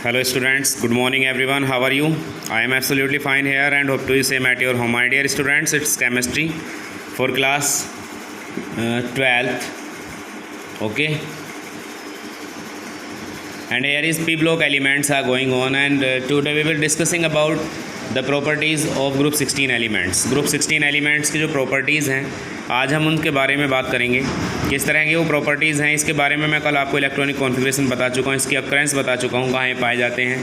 Hello students, good morning everyone. How are you? I am absolutely fine here and hope to be same at your home. My dear students, it's chemistry for class 12th. Okay. And here is P block elements are going on, and today we will discussing about the properties of group 16 elements. Group 16 elements की जो properties हैं आज हम उनके बारे में बात करेंगे, किस तरह की वो प्रॉपर्टीज़ हैं। इसके बारे में मैं कल आपको इलेक्ट्रॉनिक कॉन्फ़िगरेशन बता चुका हूँ, इसकी अक्रेंस बता चुका हूँ, कहाँ ये पाए जाते हैं,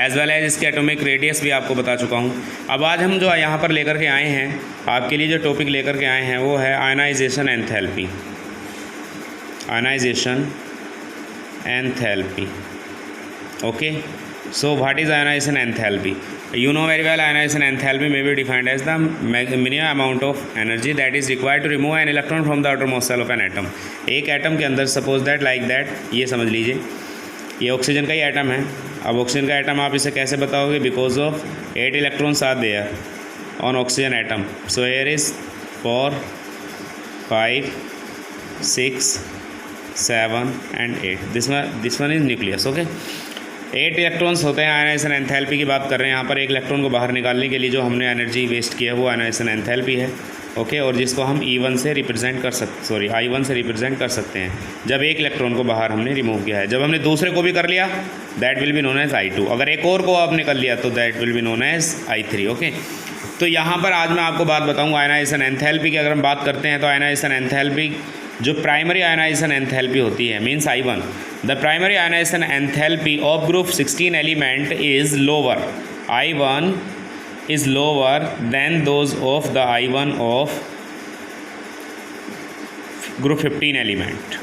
एज वेल एज इसके एटॉमिक रेडियस भी आपको बता चुका हूँ। अब आज हम जो यहाँ पर लेकर के आए हैं, आपके लिए जो टॉपिक लेकर के आए हैं वो है ionization enthalpy. Ionization enthalpy. Okay, so what is ionization enthalpy? You know very well ionization enthalpy may be defined as the minimum amount of energy that is required to remove an electron from the outermost shell of an atom. एक atom के अंदर suppose that like that, ये समझ लीजिए ये oxygen का ही atom है। अब ऑक्सीजन का एटम आप इसे कैसे बताओगे? Because of 8 electrons are there on oxygen atom. So here is 4 5 6 7 and 8. This one is nucleus. Okay, 8 electrons होते हैं। आयनाइजेशन एंथैल्पी की बात कर रहे हैं यहाँ पर। एक इलेक्ट्रॉन को बाहर निकालने के लिए जो हमने एनर्जी वेस्ट किया है वो आयनाइजेशन एंथैल्पी है। ओके, और जिसको हम I1 से रिप्रेजेंट कर सकते हैं जब एक इलेक्ट्रॉन को बाहर हमने रिमूव किया है। जब हमने दूसरे को भी कर लिया that will be known as I2। अगर एक और को आपने कर लिया तो that will be known as I3। Okay, तो यहाँ पर आज मैं आपको बात बताऊँगा आयनाइजेशन एंथैल्पी की। अगर हम बात करते हैं तो आयनाइजेशन एंथैल्पी जो प्राइमरी आयनाइजेशन एंथैल्पी होती है means I1, the primary ionization enthalpy of group 16 element is lower. I1 is lower than those of the I1 of group 15 element.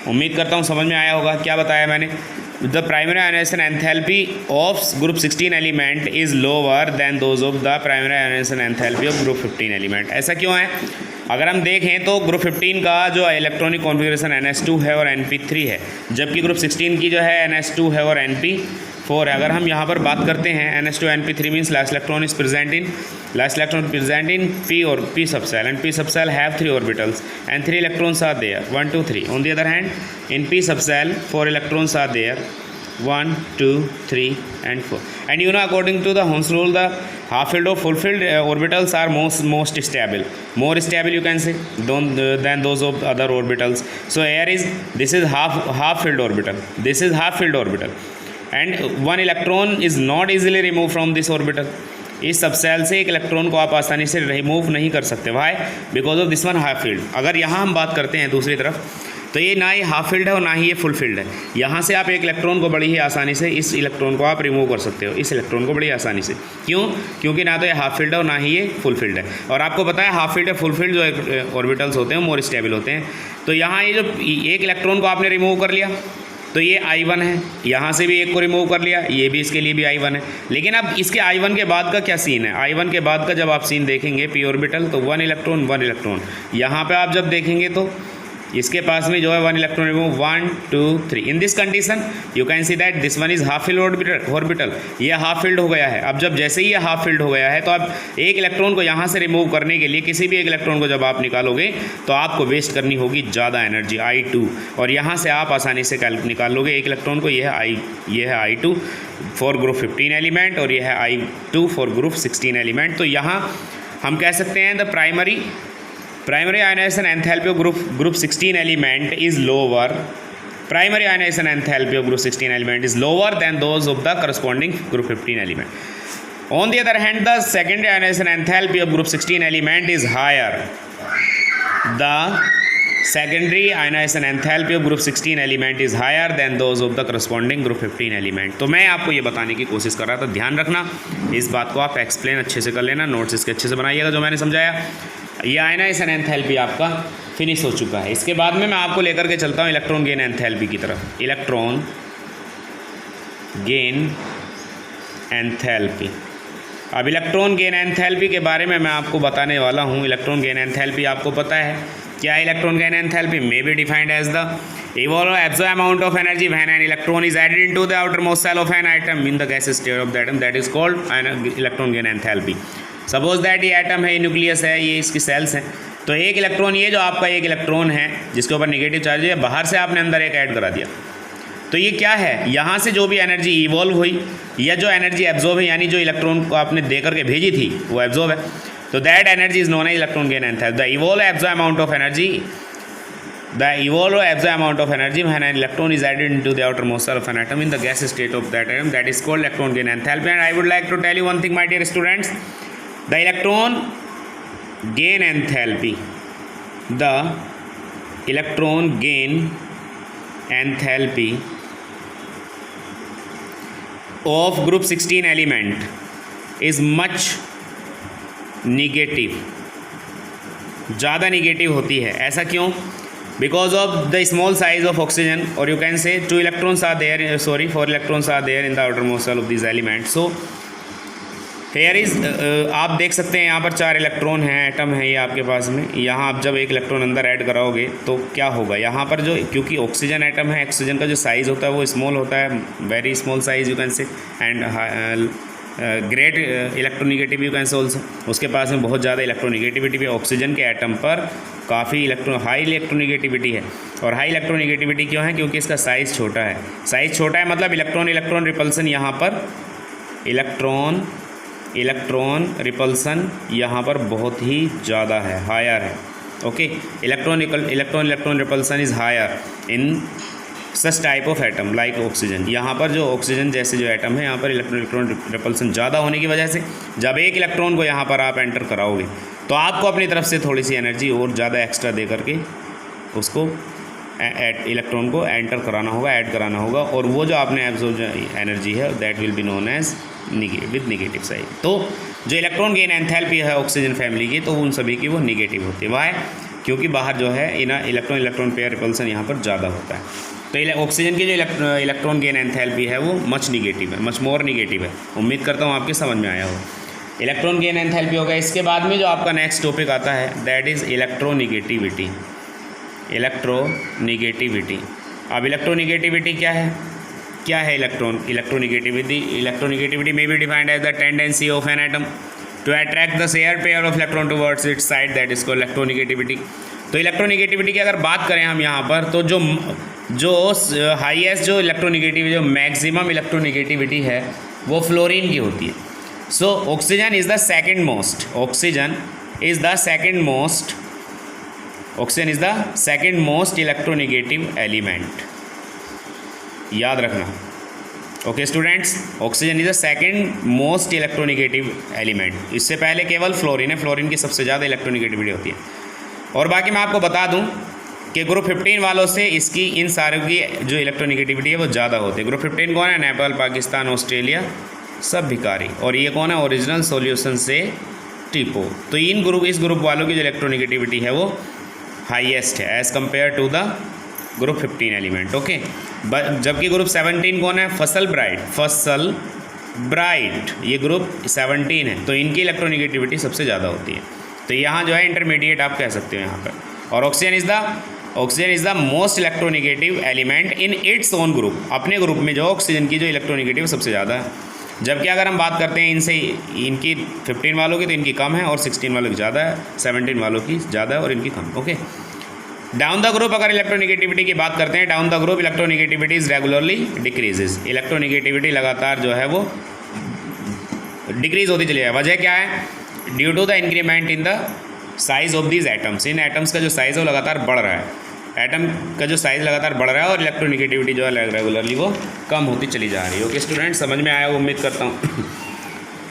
उम्मीद करता हूँ समझ में आया होगा क्या बताया मैंने। The primary ionization enthalpy of group 16 element is lower than those of the primary ionization enthalpy of group 15 element. ऐसा क्यों है? अगर हम देखें तो ग्रुप 15 का जो इलेक्ट्रॉनिक कॉन्फ़िगरेशन NS2 है और NP3 है, जबकि ग्रुप 16 की जो है NS2 है और NP4 है। अगर हम यहाँ पर बात करते हैं NS2 NP3 means last electron is present in P और P subshell, and P subshell have 3 orbitals and 3 electrons are there, 1 2 3. On the other hand, in P subshell 4 electrons are there, 1 2 3 and 4. And you know, according to the Hund's rule, the half-filled or full-filled orbitals are most stable, more stable you can say than those of other orbitals. So here is, this is half-filled orbital, this is half-filled orbital, and one electron is not easily removed from this orbital. इस subshell से एक electron को आप आसानी से remove नहीं कर सकते। Why? Because of this one half filled. अगर यहाँ हम बात करते हैं दूसरी तरफ तो ये ना ही हाफ फील्ड है और ना ही ये फुल फील्ड है। यहाँ से आप एक इलेक्ट्रॉन को बड़ी ही आसानी से, इस इलेक्ट्रॉन को आप रिमूव कर सकते हो, इस इलेक्ट्रॉन को बड़ी आसानी से। क्यों? क्योंकि ना तो ये हाफ फील्ड है और ना ही ये फुल फील्ड है। और आपको पता है हाफ फील्ड है फुल फील्ड जो ऑर्बिटल्स होते हैं मोर स्टेबल होते हैं। तो यहाँ ये जो एक इलेक्ट्रॉन को आपने रिमूव कर लिया तो ये I1 है, यहाँ से भी एक को रिमूव कर लिया, ये भी इसके लिए भी I1 है। लेकिन अब इसके I1 के बाद का क्या सीन है? I1 के बाद का जब आप सीन देखेंगे P ऑर्बिटल तो 1 इलेक्ट्रॉन। यहाँ पे आप जब देखेंगे तो इसके पास में जो है 1 electron remove, 1 2 3। In this condition you can see that this one is half filled orbital. ये हाफ फील्ड हो गया है। अब जब जैसे ही ये हाफ फील्ड हो गया है तो अब एक इलेक्ट्रॉन को यहाँ से रिमूव करने के लिए, किसी भी एक इलेक्ट्रॉन को जब आप निकालोगे तो आपको वेस्ट करनी होगी ज़्यादा एनर्जी I2, और यहाँ से आप आसानी से निकाल लोगे एक इलेक्ट्रॉन को। ये है I2 फॉर ग्रुप 15 एलिमेंट और ये है I2 फॉर ग्रुप 16 एलिमेंट। तो यहाँ हम कह सकते हैं the primary ionization enthalpy of group 16 element is lower. Primary ionization enthalpy of group 16 element is lower than those of the corresponding group 15 element. On the other hand, the secondary ionization enthalpy of group 16 element is higher. The secondary ionization enthalpy of group 16 element is higher than those of the corresponding group 15 element. तो मैं आपको ये बताने की कोशिश कर रहा था, ध्यान रखना इस बात को, आप एक्सप्लेन अच्छे से कर लेना, नोट्स इसके अच्छे से बनाइएगा जो मैंने समझाया। ये आयनाइजेशन एंथैल्पी आपका फिनिश हो चुका है। इसके बाद में मैं आपको लेकर के चलता हूँ इलेक्ट्रॉन गेन एंथैल्पी की तरफ। Electron gain enthalpy. अब इलेक्ट्रॉन गेन एंथैल्पी के बारे में मैं आपको बताने वाला हूँ। इलेक्ट्रॉन गेन एंथैल्पी आपको पता है क्या है? Electron gain enthalpy may be defined as the absorb amount of energy when an electron is added into the outermost shell of an atom in the gaseous state of the atom, that is called electron gain enthalpy. Suppose that ये atom है, nucleus है, ये इसकी sales हैं। तो एक electron, ये जो आपका एक इलेक्ट्रॉन है जिसके ऊपर नेगेटिव चार्ज है, बाहर से आपने अंदर एक ऐड करा दिया, तो तो ये क्या है, यहाँ से जो भी एनर्जी इवॉल्व हुई या जो एनर्जी एब्जॉर्ब है, यानी जो इलेक्ट्रॉन को आपने दे करके भेजी थी वो एब्जॉर्ब है, तो that energy is known as electron gain enthalpy. The evolve absorb amount of energy, the evolved absorb amount of energy when an electron is added into the outermost cell of an atom in the gas state of that atom, that is called electron gain enthalpy. And I would like to tell you one thing, my dear students, the electron gain enthalpy, the electron gain enthalpy of group 16 element is much negative, ज़्यादा negative होती है. ऐसा क्यों? Because of the small size of oxygen, or you can say 4 electrons are there in the outermost cell of these elements. So here is आप देख सकते हैं यहाँ पर 4 इलेक्ट्रॉन हैं, एटम है ये आपके पास में. यहाँ आप जब एक इलेक्ट्रॉन अंदर ऐड कराओगे तो क्या होगा, यहाँ पर जो, क्योंकि ऑक्सीजन एटम है, ऑक्सीजन का जो साइज़ होता है वो स्मॉल होता है, very small size you can say, and great electronegative you can say also. उसके पास में बहुत ज़्यादा इलेक्ट्रोनिगेटिविटी भी. ऑक्सीजन के एटम पर काफ़ी हाई इलेक्ट्रोनिगेटिविटी है. और हाई इलेक्ट्रोनिगेटिविटी क्यों है? क्योंकि इसका साइज़ छोटा है. साइज़ छोटा है मतलब इलेक्ट्रॉन रिपल्सन यहाँ पर, इलेक्ट्रॉन रिपल्सन यहाँ पर बहुत ही ज़्यादा है, हायर है. Okay, electron repulsion is higher in such type of atom like oxygen. यहाँ पर जो ऑक्सीजन जैसे जो एटम है, यहाँ पर इलेक्ट्रॉन रिपल्सन ज़्यादा होने की वजह से जब एक इलेक्ट्रॉन को यहाँ पर आप एंटर कराओगे तो आपको अपनी तरफ से थोड़ी सी एनर्जी और ज़्यादा एक्स्ट्रा दे करके उसको इलेक्ट्रॉन को एंटर कराना होगा, ऐड कराना होगा. और वो जो आपने एब्जॉर्ब एनर्जी है that will be known as with negative side. तो जो इलेक्ट्रॉन गेन एंथैल्पी है ऑक्सीजन फैमिली की, तो उन सभी की वो निगेटिव होती है. वाई? क्योंकि बाहर जो है इलेक्ट्रॉन पेयर रिपल्सन यहाँ पर ज़्यादा होता है. तो ऑक्सीजन की जो इलेक्ट्रॉन गेन एंथैल्पी है वो मच निगेटिव है, मच मोर निगेटिव है. उम्मीद करता हूँ आपके समझ में आया हो. इलेक्ट्रॉन गेन एंथैल्पी होगा. इसके बाद में जो आपका नेक्स्ट टॉपिक आता है दैट इज़ इलेक्ट्रोनिगेटिविटी. अब इलेक्ट्रोनिगेटिविटी क्या है? Electronegativity may be defined as the tendency of an atom to attract the shared pair of electron towards its side, that is called electronegativity. तो इलेक्ट्रोनिगेटिविटी की अगर बात करें हम यहाँ पर, तो जो हाईएस्ट जो इलेक्ट्रोनिगेटिविटी, जो मैक्सिमम इलेक्ट्रोनिगेटिविटी है वो फ्लोरीन की होती है. So oxygen is the second most electronegative element. याद रखना. Okay students, oxygen is the second most electronegative element. इससे पहले केवल फ्लोरीन है. फ्लोरीन की सबसे ज़्यादा इलेक्ट्रोनिगेटिविटी होती है. और बाकी मैं आपको बता दूं कि ग्रुप 15 वालों से इसकी इन सारों की जो इलेक्ट्रोनिगेटिविटी है वो ज़्यादा होती है. ग्रुप 15 कौन है? नेपाल, पाकिस्तान, ऑस्ट्रेलिया, सब भिखारी. और ये कौन है? ओरिजिनल सॉल्यूशन से टीपो. तो इस ग्रुप वालों की जो इलेक्ट्रोनिगेटिविटी है वो हाईएस्ट है as compare to the group 15 element. Okay, जबकि ग्रुप 17 कौन है? फसल ब्राइट, ये ग्रुप 17 है. तो इनकी इलेक्ट्रोनिगेटिविटी सबसे ज़्यादा होती है. तो यहाँ जो है इंटरमीडिएट आप कह सकते हो यहाँ पर. और oxygen is the most electronegative element in its own group. अपने ग्रुप में जो ऑक्सीजन की जो इलेक्ट्रोनिगेटिव सबसे ज़्यादा है. जबकि अगर हम बात करते हैं इनकी 15 वालों की, तो इनकी कम है, और 16 वालों की ज़्यादा है, 17 वालों की ज़्यादा है और इनकी कम. ओके, डाउन द ग्रुप अगर इलेक्ट्रोनिगेटिविटी की बात करते हैं, down the group electronegativity is regularly decreases. Electronegativity लगातार जो है वो डिक्रीज़ होती चली जाए. वजह क्या है? Due to the increment in the size of these atoms. इन एटम्स का जो साइज़ है वो लगातार बढ़ रहा है. एटम का जो साइज़ लगातार बढ़ रहा है और इलेक्ट्रोनिगेटिविटी जो है रेगुलरली वो कम होती चली जा रही है. ओके स्टूडेंट, समझ में आया, उम्मीद करता हूँ.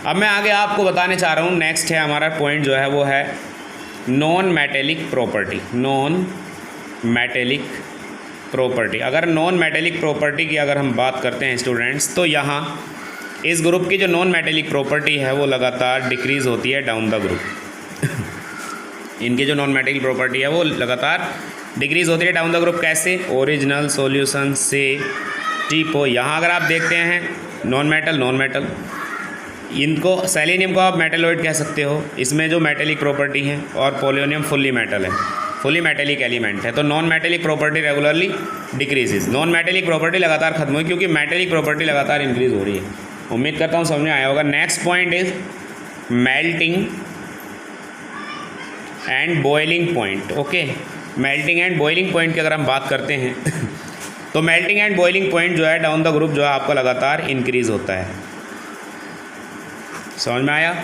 अब मैं आगे आपको बताने चाह रहा हूँ, नेक्स्ट है हमारा पॉइंट जो है वो है नॉन मेटेलिक प्रॉपर्टी. अगर नॉन मेटेलिक प्रॉपर्टी की अगर हम बात करते हैं स्टूडेंट्स, तो यहाँ इस ग्रुप की जो नॉन मेटेलिक प्रॉपर्टी है वो लगातार डिक्रीज़ होती है डाउन द ग्रुप. इनकी जो नॉन मेटेलिक प्रॉपर्टी है वो लगातार डिक्रीज़ होती है डाउन द ग्रुप. कैसे? ओरिजिनल सॉल्यूशन से टीपो. यहाँ अगर आप देखते हैं नॉन मेटल, इनको सेलेनियम को आप मेटलॉइड कह सकते हो. इसमें जो मेटेलिक प्रॉपर्टी है, और पोलोनियम फुल्ली मेटल है, फुली मेटेलिक एलिमेंट है. तो non metallic property regularly decreases. Non metallic property लगातार खत्म हुई क्योंकि मेटेलिक प्रॉपर्टी लगातार इंक्रीज हो रही है. उम्मीद करता हूँ समझ में आया होगा. Next point is melting and boiling point. Okay, melting and boiling point की अगर हम बात करते हैं तो मेल्टिंग एंड बॉइलिंग पॉइंट जो है डाउन द ग्रुप जो है आपका लगातार इंक्रीज होता है। समझ में आया?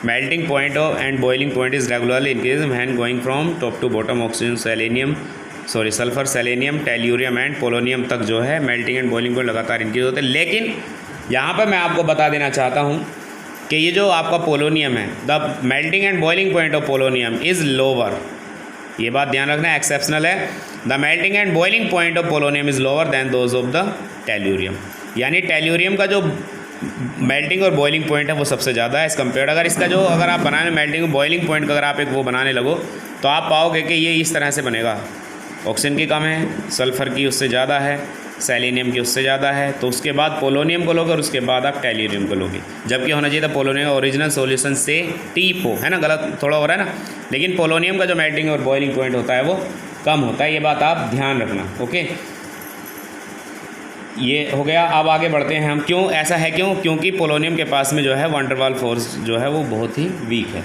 Melting point and boiling point is regularly increase when going from top to bottom oxygen sulphur selenium tellurium and polonium तक जो है मेल्टिंग एंड बॉइलिंग पॉइंट लगातार इंक्रीज होते हैं। लेकिन यहाँ पर मैं आपको बता देना चाहता हूँ कि ये जो आपका पोलोनियम है, the melting and boiling point of polonium is lower, ये बात ध्यान रखना, एक्सेप्शनल है। The melting and boiling point of polonium is lower than those of the tellurium, यानी टेल्यूरियम का जो मेल्टिंग और बॉइलिंग पॉइंट है वो सबसे ज़्यादा है एज़ कम्पेयर। अगर आप बनाने मेल्टिंग और बॉइलिंग पॉइंट का अगर आप एक वो बनाने लगो तो आप पाओगे कि ये इस तरह से बनेगा, ऑक्सीजन की कम है, सल्फ़र की उससे ज़्यादा है, सेलेनियम की उससे ज़्यादा है, तो उसके बाद पोलोनियम को लोगे और उसके बाद आप टेल्यूरियम को लोगे। जबकि होना चाहिए था पोलोनियम ओरिजिनल सॉल्यूशन से टी-पो, है ना, गलत थोड़ा हो रहा है ना। लेकिन पोलोनियम का जो मेल्टिंग और बॉइलिंग पॉइंट होता है वो कम होता है, ये बात आप ध्यान रखना। ओके, ये हो गया। अब आगे बढ़ते हैं हम। क्यों ऐसा है? क्योंकि पोलोनियम के पास में जो है वंडर वाल फोर्स जो है वो बहुत ही वीक है।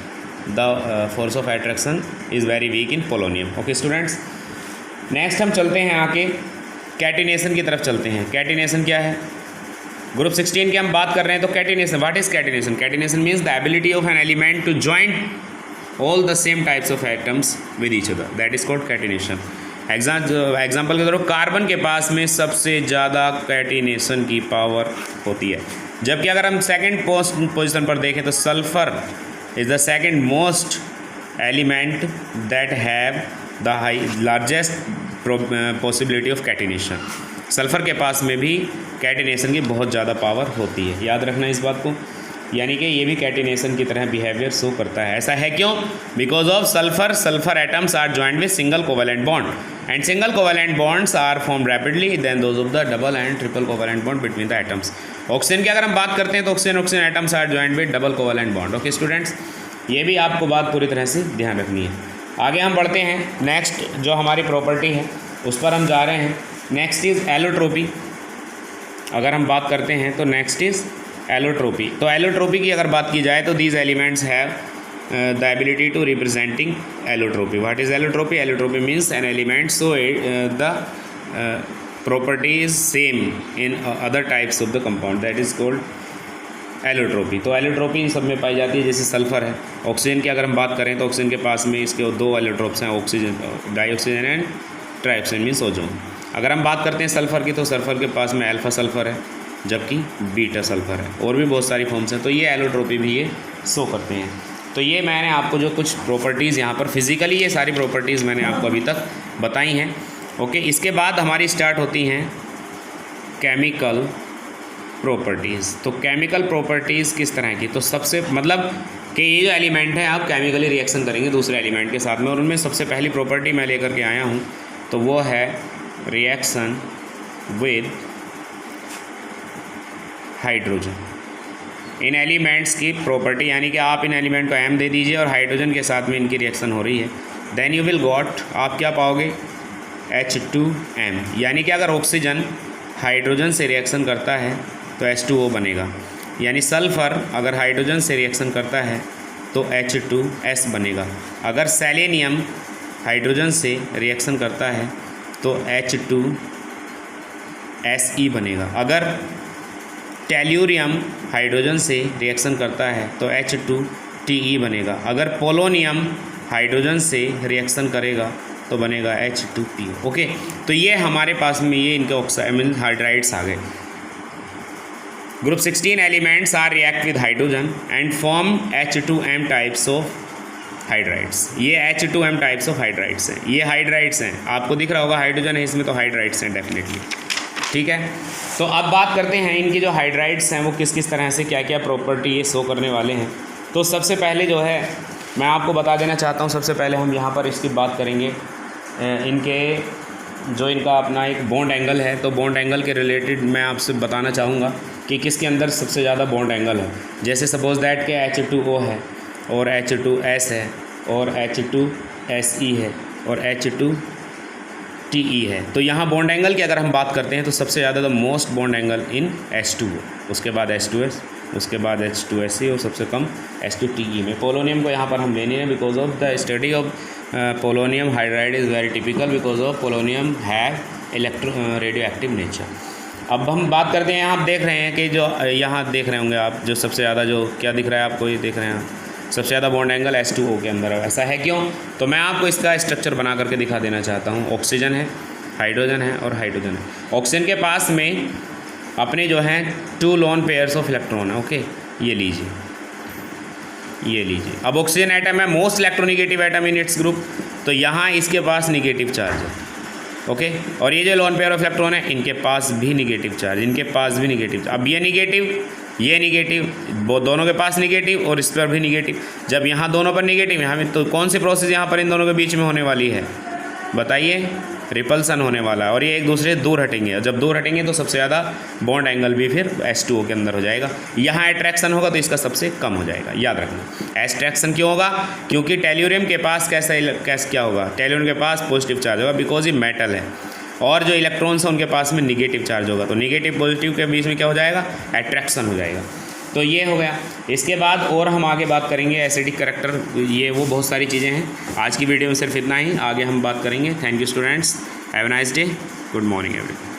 The force of attraction is very weak in polonium. Okay students, next हम चलते हैं आके कैटिनेशन की तरफ चलते हैं। कैटिनेशन क्या है? ग्रुप 16 की हम बात कर रहे हैं, तो catenation, what is catenation? Catenation means the ability of an element to join all the same types of atoms with each other, that is called catenation. Example के तौर पर कार्बन के पास में सबसे ज़्यादा कैटिनेशन की पावर होती है, जबकि अगर हम सेकेंड पोजिशन पर देखें तो sulphur is the second most element that have the largest possibility of catenation. Sulphur के पास में भी कैटिनेशन की बहुत ज़्यादा पावर होती है, याद रखना इस बात को। यानी कि ये भी कैटिनेशन की तरह बिहेवियर शो करता है। ऐसा है क्यों? Because of sulphur atoms are joint with single covalent bond and single covalent bonds are form rapidly than those of the double and triple covalent bond between the atoms. Oxygen की अगर हम बात करते हैं तो oxygen atoms are joint with double covalent bond. Okay students, ये भी आपको बात पूरी तरह से ध्यान रखनी है। आगे हम बढ़ते हैं, नेक्स्ट जो हमारी प्रॉपर्टी है उस पर हम जा रहे हैं। Next is allotropy. अगर हम बात करते हैं तो नेक्स्ट इज़ एलोट्रोपी। तो एलोट्रोपी की अगर बात की जाए तो these elements have the ability to representing allotropy. What is allotropy? Allotropy means an element so the property is same in other types of the compound, that is called allotropy. तो allotropy इन सब में पाई जाती है, जैसे sulphur है। Oxygen की अगर हम बात करें तो ऑक्सीजन के पास में इसके दो एलोट्रोप्स हैं, oxygen dioxygen and trioxygen means ozone. अगर हम बात करते हैं सल्फ़र की तो सल्फ़र के पास में अल्फ़ा सल्फ़र है जबकि बीटा सल्फ़र है, और भी बहुत सारी फॉर्म्स हैं। तो ये एलोट्रोपी भी ये शो करते हैं। तो ये मैंने आपको जो कुछ प्रॉपर्टीज़ यहाँ पर फिज़िकली ये सारी प्रॉपर्टीज़ मैंने आपको अभी तक बताई हैं। ओके, इसके बाद हमारी स्टार्ट होती हैं केमिकल प्रॉपर्टीज़। तो केमिकल प्रॉपर्टीज़ किस तरह की? तो सबसे मतलब कि ये जो एलिमेंट है आप केमिकली रिएक्शन करेंगे दूसरे एलिमेंट के साथ में, और उनमें सबसे पहली प्रॉपर्टी मैं लेकर के आया हूँ तो वो है reaction with hydrogen. In elements की प्रॉपर्टी, यानी कि आप इन एलिमेंट को M दे दीजिए और हाइड्रोजन के साथ में इनकी रिएक्शन हो रही है, देन यू विल गॉट, आप क्या पाओगे? H2M। यानी कि अगर ऑक्सीजन हाइड्रोजन से रिएक्शन करता है तो H2O बनेगा, यानी सल्फ़र अगर हाइड्रोजन से रिएक्शन करता है तो H2S बनेगा। अगर सेलेनियम हाइड्रोजन से रिएक्शन करता है तो H2Se बनेगा। अगर टेल्यूरियम हाइड्रोजन से रिएक्शन करता है तो H2Te बनेगा। अगर पोलोनियम हाइड्रोजन से रिएक्शन करेगा तो बनेगा H2PO। ओके, तो ये हमारे पास में ये इनके ऑक्साइड हाइड्राइड्स आ गए। Group 16 elements are react with hydrogen and form H2M types of hydrides. ये H2M टाइप्स ऑफ हाइड्राइड्स हैं, ये हाइड्राइड्स हैं। आपको दिख रहा होगा हाइड्रोजन है इसमें, तो हाइड्राइड्स हैं डेफिनेटली। ठीक है, तो अब बात करते हैं इनकी जो हाइड्राइड्स हैं वो किस किस तरह से क्या क्या प्रॉपर्टी ये शो करने वाले हैं। तो सबसे पहले जो है मैं आपको बता देना चाहता हूँ, सबसे पहले हम यहाँ पर इसकी बात करेंगे इनके जो इनका अपना एक बॉन्ड एंगल है। तो बॉन्ड एंगल के रिलेटेड मैं आपसे बताना चाहूँगा कि किसके अंदर सबसे ज़्यादा बॉन्ड एंगल है। जैसे सपोज़ दैट के H2O है और H2S है और H2Se है और H2Te है। तो यहाँ बॉन्ड एंगल की अगर हम बात करते हैं तो सबसे ज़्यादा the most bond angle in H2O, उसके बाद H2S, उसके बाद H2Se और सबसे कम H2Te में। पोलोनियम को यहाँ पर हम लेने हैं because of the study of polonium hydride is very typical because of polonium have radio active nature. अब हम बात करते हैं, आप देख रहे हैं कि जो यहाँ देख रहे होंगे आप, जो सबसे ज़्यादा जो क्या दिख रहा है आपको, ये देख रहे हैं आप, सबसे ज़्यादा बॉन्ड एंगल H2O के अंदर है। ऐसा है क्यों? तो मैं आपको इसका स्ट्रक्चर बना करके दिखा देना चाहता हूँ। ऑक्सीजन है, हाइड्रोजन है और हाइड्रोजन है। ऑक्सीजन के पास में अपने जो हैं 2 लोन पेयर्स ऑफ इलेक्ट्रॉन है। ओके, ये लीजिए, ये लीजिए। अब ऑक्सीजन एटम है most electronegative atom in its group, तो यहाँ इसके पास निगेटिव चार्ज है। ओके, और ये जो लोन पेयर ऑफ इलेक्ट्रॉन है, इनके पास भी निगेटिव चार्ज, इनके पास भी निगेटिव। अब ये निगेटिव, वो दोनों के पास निगेटिव और इस पर भी निगेटिव। जब यहाँ दोनों पर निगेटिव, यहाँ में तो कौन सी प्रोसेस यहाँ पर इन दोनों के बीच में होने वाली है बताइए? रिपल्सन होने वाला है, और ये एक दूसरे से दूर हटेंगे, और जब दूर हटेंगे तो सबसे ज़्यादा बॉन्ड एंगल भी फिर H2O के अंदर हो जाएगा। यहाँ अट्रैक्शन होगा तो इसका सबसे कम हो जाएगा, याद रखना। अट्रैक्शन क्यों होगा? क्योंकि टेल्यूरियम के पास कैसा क्या होगा? टेल्यूरियम के पास पॉजिटिव चार्ज होगा, बिकॉज ये मेटल है, और जो इलेक्ट्रॉन्स हैं उनके पास में निगेटिव चार्ज होगा, तो निगेटिव पॉजिटिव के बीच में क्या हो जाएगा? अट्रैक्शन हो जाएगा। तो ये हो गया। इसके बाद और हम आगे बात करेंगे एसिडिक करैक्टर, ये वो बहुत सारी चीज़ें हैं। आज की वीडियो में सिर्फ इतना ही, आगे हम बात करेंगे। Thank you students, have a nice day, good morning everyone.